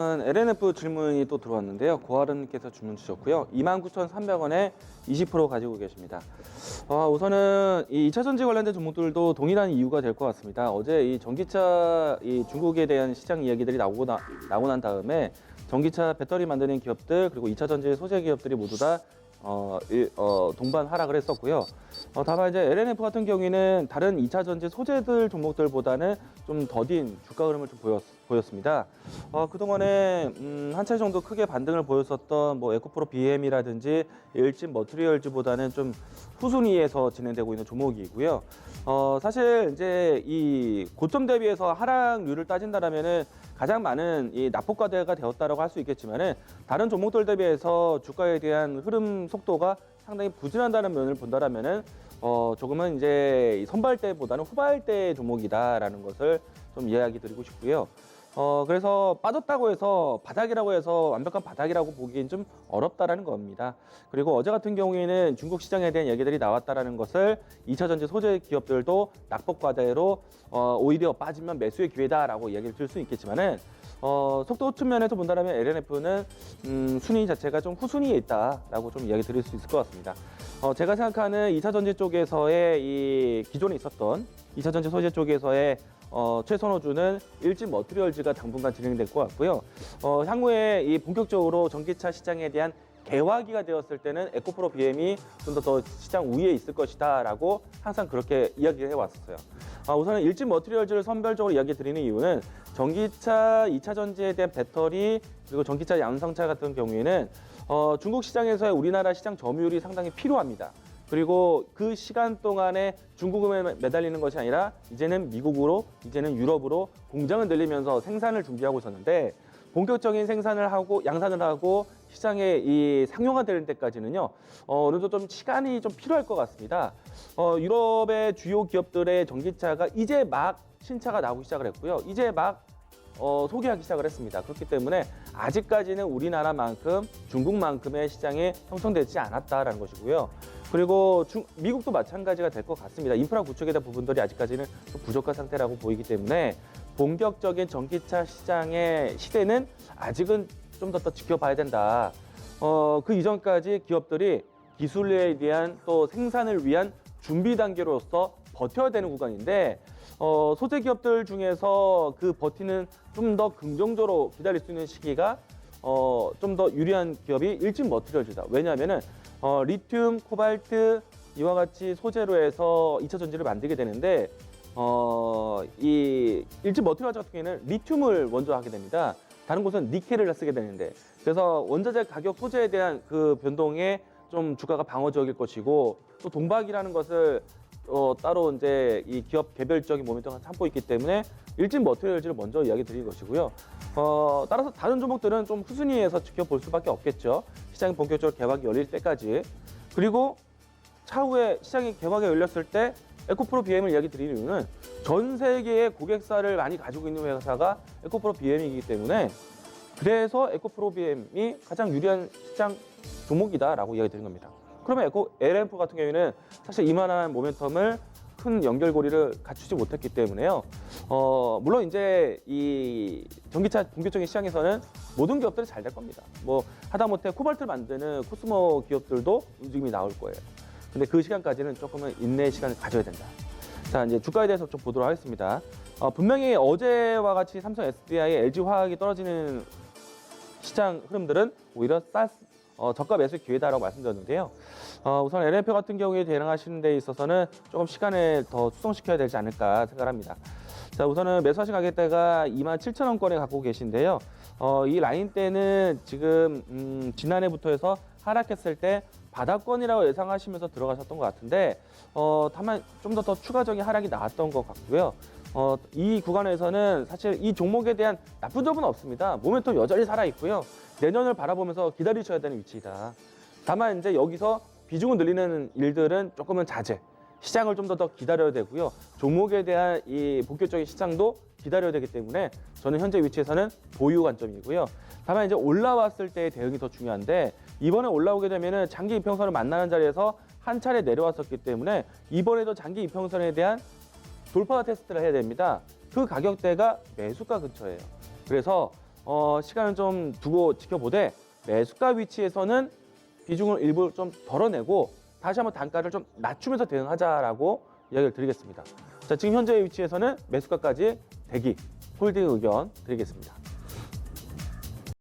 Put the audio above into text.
LNF 질문이 또 들어왔는데요. 고아름님께서 질문 주셨고요. 29,300원에 20% 가지고 계십니다. 우선은 이 2차 전지 관련된 종목들도 동일한 이유가 될 것 같습니다. 어제 이 전기차 이 중국에 대한 시장 이야기들이 나오고 난 다음에 전기차 배터리 만드는 기업들 그리고 2차 전지 소재 기업들이 모두 다 동반 하락을 했었고요. 다만 이제 LNF 같은 경우에는 다른 2차 전지 소재들 종목들보다는 좀 더딘 주가 흐름을 좀 보였습니다. 그동안에 한 차례 정도 크게 반등을 보였었던 뭐 에코프로 BM이라든지 일진 머티리얼즈보다는 좀 후순위에서 진행되고 있는 종목이고요. 사실 이제 이 고점 대비해서 하락률을 따진다라면은 가장 많은 이 낙폭과대가 되었다라고 할 수 있겠지만은 다른 종목들 대비해서 주가에 대한 흐름 속도가 상당히 부진한다는 면을 본다라면은 조금은 이제 선발대보다는 후발대 종목이다라는 것을 좀 이야기 드리고 싶고요. 그래서 빠졌다고 해서 바닥이라고 해서 완벽한 바닥이라고 보기엔 좀 어렵다라는 겁니다. 그리고 어제 같은 경우에는 중국 시장에 대한 얘기들이 나왔다라는 것을 2차 전지 소재 기업들도 낙폭과대로 오히려 빠지면 매수의 기회다라고 얘기를 들 수 있겠지만은 속도 측면에서 본다면 LNF는 순위 자체가 좀 후순위에 있다라고 좀 이야기 드릴 수 있을 것 같습니다. 제가 생각하는 2차 전지 쪽에서의 이 기존에 있었던 2차 전지 소재 쪽에서의 최선호주는 일진 머티리얼즈가 당분간 진행될 것 같고요. 향후에 이 본격적으로 전기차 시장에 대한 개화기가 되었을 때는 에코프로 BM이 좀 더 시장 우위에 있을 것이다라고 항상 그렇게 이야기를 해왔었어요. 우선은 일진 머티리얼즈를 선별적으로 이야기 드리는 이유는 전기차, 2차 전지에 대한 배터리 그리고 전기차 양성차 같은 경우에는 중국 시장에서의 우리나라 시장 점유율이 상당히 필요합니다. 그리고 그 시간 동안에 중국에 매달리는 것이 아니라 이제는 미국으로, 이제는 유럽으로 공장을 늘리면서 생산을 준비하고 있었는데 본격적인 생산을 하고 양산을 하고 시장에 이 상용화되는 때까지는요 어느 정도 좀 시간이 좀 필요할 것 같습니다. 유럽의 주요 기업들의 전기차가 이제 막 신차가 나오기 시작을 했고요. 이제 막 소개하기 시작을 했습니다. 그렇기 때문에 아직까지는 우리나라만큼 중국만큼의 시장에 형성되지 않았다라는 것이고요. 그리고 미국도 마찬가지가 될 것 같습니다. 인프라 구축에 대한 부분들이 아직까지는 좀 부족한 상태라고 보이기 때문에 본격적인 전기차 시장의 시대는 아직은 좀 더 지켜봐야 된다. 그 이전까지 기업들이 기술에 대한 또 생산을 위한 준비 단계로서 버텨야 되는 구간인데 소재 기업들 중에서 그 버티는 좀 더 긍정적으로 기다릴 수 있는 시기가 좀 더 유리한 기업이 일진 머티리얼즈다. 왜냐하면은 리튬, 코발트 이와 같이 소재로 해서 2차 전지를 만들게 되는데 이 일진 머티리얼즈 같은 경우에는 리튬을 먼저 하게 됩니다. 다른 곳은 니켈을 쓰게 되는데 그래서 원자재 가격 소재에 대한 그 변동에 좀 주가가 방어적일 것이고 또 동박이라는 것을 따로 이제 이 기업 개별적인 모멘텀을 참고 있기 때문에 일진 머티리얼즈를 먼저 이야기 드릴 것이고요. 따라서 다른 종목들은 좀 후순위에서 지켜볼 수밖에 없겠죠. 시장이 본격적으로 개막이 열릴 때까지. 그리고 차후에 시장이 개막이 열렸을 때 에코프로 BM을 이야기 드리는 이유는 전 세계의 고객사를 많이 가지고 있는 회사가 에코프로 BM이기 때문에 그래서 에코프로 BM이 가장 유리한 시장 종목이다라고 이야기 드린 겁니다. 그러면 LNF 같은 경우에는 사실 이만한 모멘텀을 큰 연결고리를 갖추지 못했기 때문에요. 물론 이제 이 전기차 본격적인 시장에서는 모든 기업들이 잘 될 겁니다. 뭐 하다못해 코발트를 만드는 코스모 기업들도 움직임이 나올 거예요. 근데 그 시간까지는 조금은 인내의 시간을 가져야 된다. 자, 이제 주가에 대해서 좀 보도록 하겠습니다. 분명히 어제와 같이 삼성 SDI, LG화학이 떨어지는 시장 흐름들은 오히려 저가 매수 기회다라고 말씀드렸는데요. 우선 LNF 같은 경우에 대응하시는 데 있어서는 조금 시간을 더 수정시켜야 되지 않을까 생각합니다. 자, 우선은 매수하신 가격대가 27,000원권에 갖고 계신데요. 이 라인대는 지금 지난해부터 해서 하락했을 때 바닥권이라고 예상하시면서 들어가셨던 것 같은데 다만 좀 더 추가적인 하락이 나왔던 것 같고요. 이 구간에서는 사실 이 종목에 대한 나쁜 점은 없습니다. 모멘텀 여전히 살아있고요. 내년을 바라보면서 기다리셔야 되는 위치이다. 다만 이제 여기서 비중을 늘리는 일들은 조금은 자제. 시장을 좀 더 기다려야 되고요. 종목에 대한 이 본격적인 시장도 기다려야 되기 때문에 저는 현재 위치에서는 보유 관점이고요. 다만 이제 올라왔을 때의 대응이 더 중요한데 이번에 올라오게 되면은 장기 이평선을 만나는 자리에서 한 차례 내려왔었기 때문에 이번에도 장기 이평선에 대한 돌파 테스트를 해야 됩니다. 그 가격대가 매수가 근처예요. 그래서 시간을 좀 두고 지켜보되 매수가 위치에서는 비중을 일부 좀 덜어내고 다시 한번 단가를 좀 낮추면서 대응하자라고 이야기를 드리겠습니다. 자, 지금 현재의 위치에서는 매수가까지 대기, 홀딩 의견 드리겠습니다.